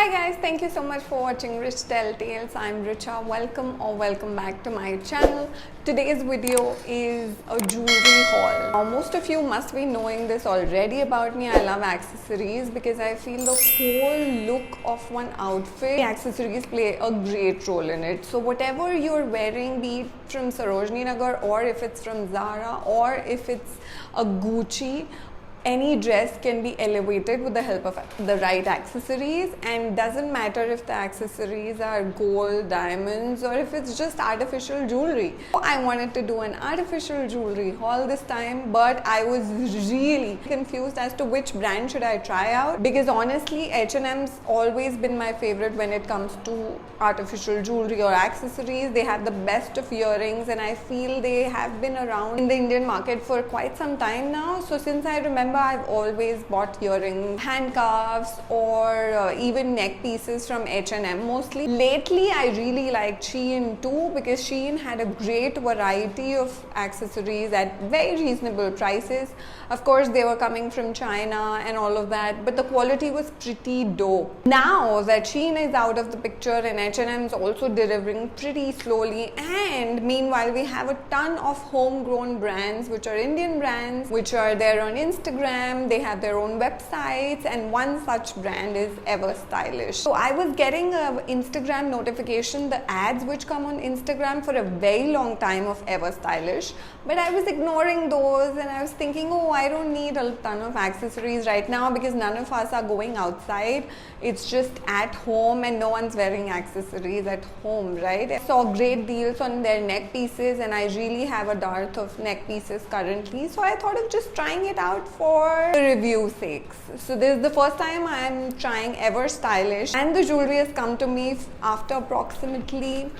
Hi guys, thank you so much for watching Rich Tell Tales. I'm Richa. Welcome back to my channel. Today's video is a jewelry haul. Now, most of you must be knowing this already about me. I love accessories because I feel the whole look of one outfit, accessories play a great role in it. So whatever you're wearing, be it from Sarojini Nagar or if it's from Zara or if it's a Gucci, any dress can be elevated with the help of the right accessories, and doesn't matter if the accessories are gold, diamonds, or if it's just artificial jewelry. I wanted to do an artificial jewelry haul this time, but I was really confused as to which brand should I try out, because honestly H&M's always been my favorite when it comes to artificial jewelry or accessories. They have the best of earrings and I feel they have been around in the Indian market for quite some time now. So since I remember, I've always bought earrings, handcuffs, or even neck pieces from H&M mostly. Lately, I really like Shein too, because Shein had a great variety of accessories at very reasonable prices. Of course, they were coming from China and all of that, but the quality was pretty dope. Now that Shein is out of the picture and H&M is also delivering pretty slowly, and meanwhile we have a ton of homegrown brands which are Indian brands, which are there on Instagram. They have their own websites, and one such brand is Ever Stylish. So I was getting an Instagram notification, the ads which come on Instagram for a very long time of Ever Stylish, but I was ignoring those and I was thinking, oh, I don't need a ton of accessories right now because none of us are going outside. It's just at home and no one's wearing accessories at home, right? I saw great deals on their neck pieces and I really have a dearth of neck pieces currently, so I thought of just trying it out for review sakes. So this is the first time I'm trying Ever Stylish, and the jewelry has come to me after approximately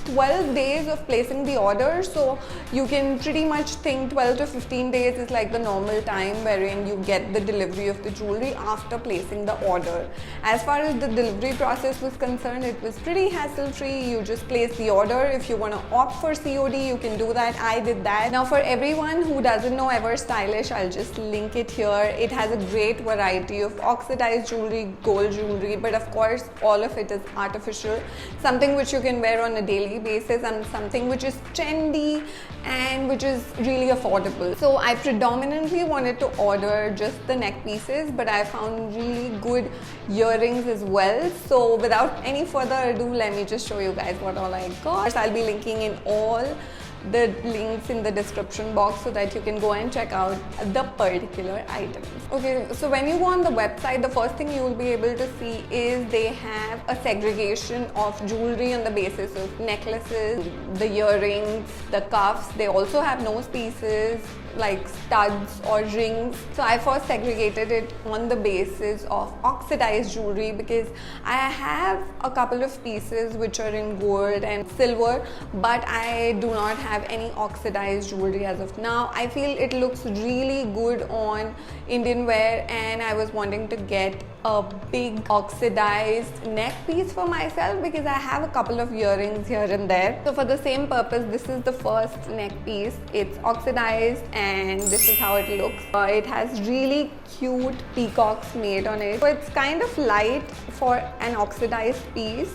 12 days of placing the order. So you can pretty much think 12 to 15 days is like the normal time wherein you get the delivery of the jewelry after placing the order. As far as the delivery process was concerned, it was pretty hassle free. You just place the order. If you want to opt for COD, you can do that. I did that. Now for everyone who doesn't know Ever Stylish, I'll just link it here. It has a great variety of oxidized jewelry, gold jewelry, but of course all of it is artificial, something which you can wear on a daily basis and something which is trendy and which is really affordable. So I predominantly wanted to order just the neck pieces, but I found really good earrings as well. So without any further ado, let me just show you guys what all I got. I'll be linking in all the links in the description box so that you can go and check out the particular items. Okay, so when you go on the website, the first thing you will be able to see is they have a segregation of jewelry on the basis of necklaces, the earrings, the cuffs. They also have nose pieces like studs or rings. So I first segregated it on the basis of oxidized jewelry because I have a couple of pieces which are in gold and silver, but I do not have any oxidized jewelry as of now. I feel it looks really good on Indian wear, and I was wanting to get a big oxidized neck piece for myself because I have a couple of earrings here and there. So for the same purpose, this is the first neck piece. It's oxidized and this is how it looks. It has really cute peacocks made on it. So it's kind of light for an oxidized piece.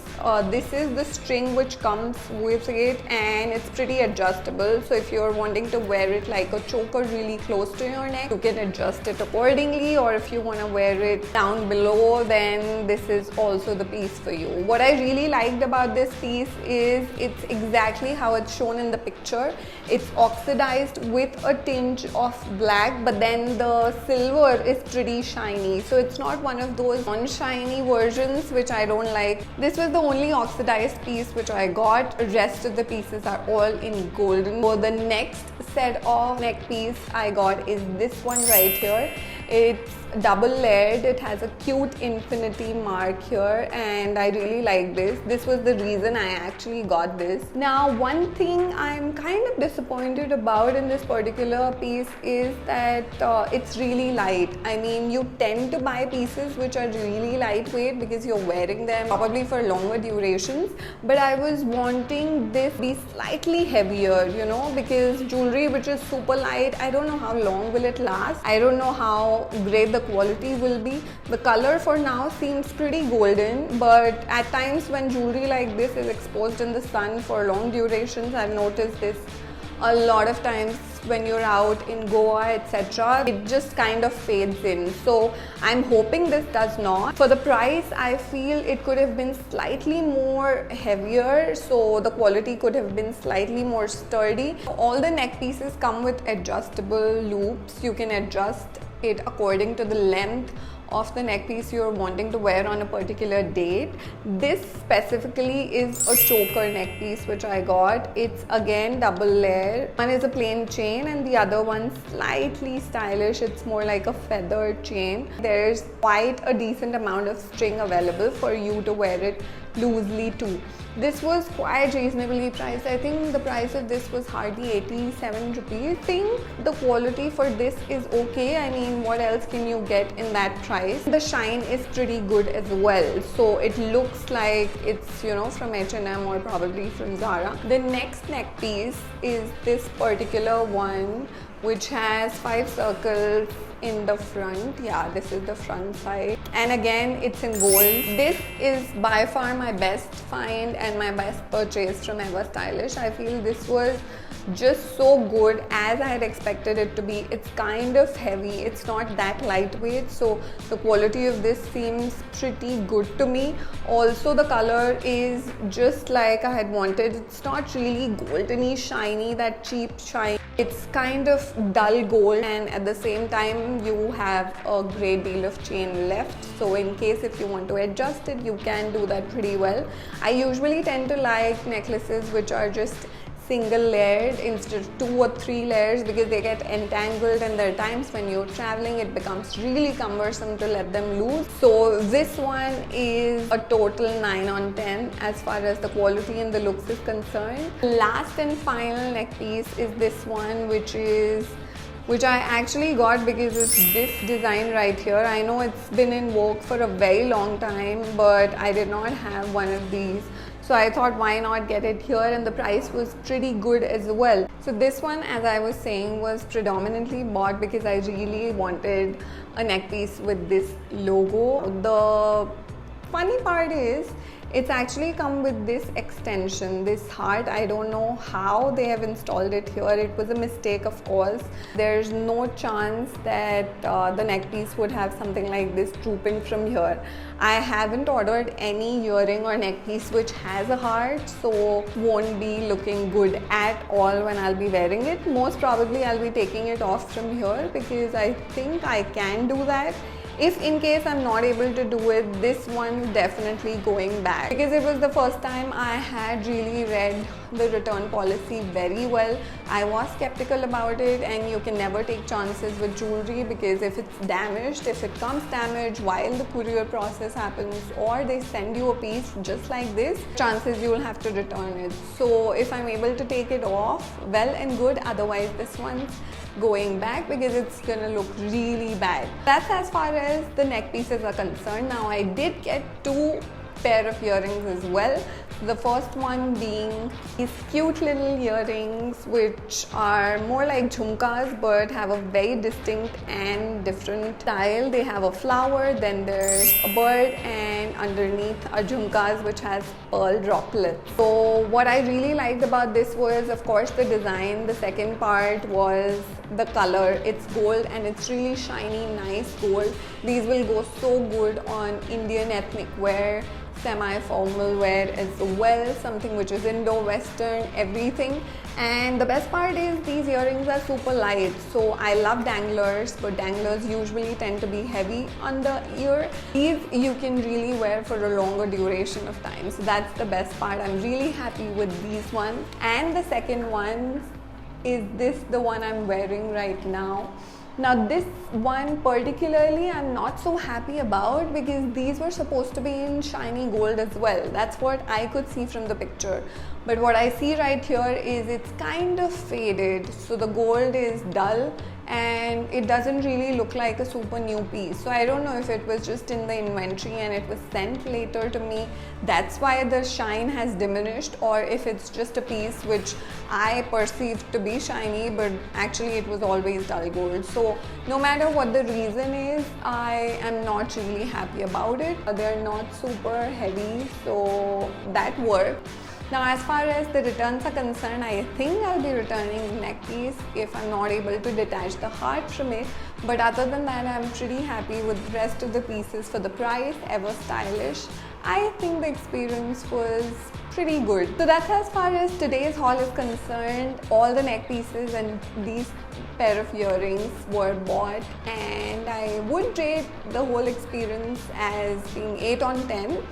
This is the string which comes with it, and it's pretty adjustable. So if you're wanting to wear it like a choker really close to your neck, you can adjust it accordingly, or if you want to wear it down below, then this is also the piece for you. What I really liked about this piece is it's exactly how it's shown in the picture. It's oxidized with a tinge of black, but then the silver is pretty shiny. So it's not one of those non-shiny versions which I don't like. This was the only oxidized piece which I got. Rest of the pieces are all in golden. So the next set of neck piece I got is this one right here. It's double layered. It has a cute infinity mark here, and I really like this. This was the reason I actually got this. Now, one thing I'm kind of disappointed about in this particular piece is that it's really light. I mean, you tend to buy pieces which are really lightweight because you're wearing them probably for longer durations, but I was wanting this to be slightly heavier, you know, because jewelry which is super light, I don't know how long will it last. I don't know how great the quality will be. The color for now seems pretty golden, but at times when jewelry like this is exposed in the sun for long durations, I've noticed this a lot of times when you're out in Goa, etc. It just kind of fades in. So I'm hoping this does not. For the price, I feel it could have been slightly more heavier, so the quality could have been slightly more sturdy. All the neck pieces come with adjustable loops. You can adjust it according to the length of the neck piece you're wanting to wear on a particular date. This specifically is a choker neck piece which I got. It's again double layer. One is a plain chain and the other one slightly stylish. It's more like a feathered chain. There's quite a decent amount of string available for you to wear it loosely too. This was quite reasonably priced. I think the price of this was hardly 87 rupees. I think the quality for this is okay. I mean, what else can you get in that price? The shine is pretty good as well. So it looks like it's, you know, from H&M or probably from Zara. The next neck piece is this particular one which has 5 circles in the front. Yeah, this is the front side, and again it's in gold. This is by far my best find and my best purchase from Ever Stylish. I feel this was just so good as I had expected it to be. It's kind of heavy, it's not that lightweight, so the quality of this seems pretty good to me. Also the color is just like I had wanted. It's not really goldeny shiny, that cheap shine. It's kind of dull gold, and at the same time you have a great deal of chain left, so in case if you want to adjust it, you can do that pretty well. I usually tend to like necklaces which are just single layered instead of 2 or 3 layers, because they get entangled and there are times when you're traveling it becomes really cumbersome to let them loose. So this one is a total 9 on 10 as far as the quality and the looks is concerned. Last and final neck piece is this one, which I actually got because it's this design right here. I know it's been in vogue for a very long time, but I did not have one of these. So I thought, why not get it here, and the price was pretty good as well. So this one, as I was saying, was predominantly bought because I really wanted a neck piece with this logo. The funny part is it's actually come with this extension, this heart. I don't know how they have installed it here. It was a mistake, of course. There's no chance that the neck piece would have something like this drooping from here. I haven't ordered any earring or neck piece which has a heart, so won't be looking good at all when I'll be wearing it. Most probably I'll be taking it off from here because I think I can do that. If in case I'm not able to do it, this one definitely going back, because it was the first time I had really read the return policy very well. I was skeptical about it, and you can never take chances with jewelry, because if it's damaged, if it comes damaged while the courier process happens, or they send you a piece just like this, chances you will have to return it. So if I'm able to take it off, well and good. Otherwise this one's going back because it's gonna look really bad. That's as far as the neck pieces are concerned. Now I did get 2 pair of earrings as well. The first one being these cute little earrings which are more like jhumkas but have a very distinct and different style. They have a flower, then there's a bird, and underneath are jhumkas which has pearl droplets. So what I really liked about this was, of course, the design. The second part was the color. It's gold and it's really shiny, nice gold. These will go so good on Indian ethnic wear, semi-formal wear as well, something which is Indo-Western, everything. And the best part is these earrings are super light. So I love danglers, but danglers usually tend to be heavy on the ear. These you can really wear for a longer duration of time. So that's the best part. I'm really happy with these ones. And the second one is the one I'm wearing right now. Now this one particularly I'm not so happy about, because these were supposed to be in shiny gold as well. That's what I could see from the picture. But what I see right here is it's kind of faded. So the gold is dull and it doesn't really look like a super new piece. So I don't know if it was just in the inventory and it was sent later to me, that's why the shine has diminished, or if it's just a piece which I perceived to be shiny but actually it was always dull gold. So no matter what the reason is, I am not really happy about it. They're not super heavy, so that worked. Now as far as the returns are concerned, I think I'll be returning the neck piece if I'm not able to detach the heart from it. But other than that, I'm pretty happy with the rest of the pieces for the price. Ever stylish. I think the experience was pretty good. So that's as far as today's haul is concerned. All the neck pieces and these pair of earrings were bought, and I would rate the whole experience as being 8 on 10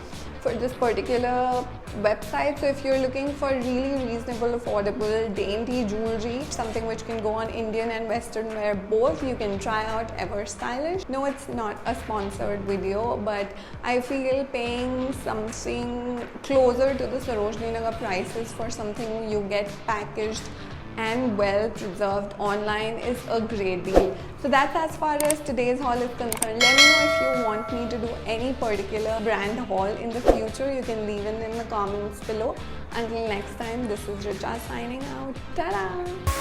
for this particular website. So if you're looking for really reasonable, affordable, dainty jewelry, something which can go on Indian and Western wear both, you can try out Ever Stylish. No, it's not a sponsored video, but I feel paying something closer to the Sarojini Nagar prices for something you get packaged and well preserved online is a great deal. So that's as far as today's haul is concerned. Let me know if you want me to do any particular brand haul in the future. You can leave it in the comments below. Until next time, this is Richa signing out. Ta-da!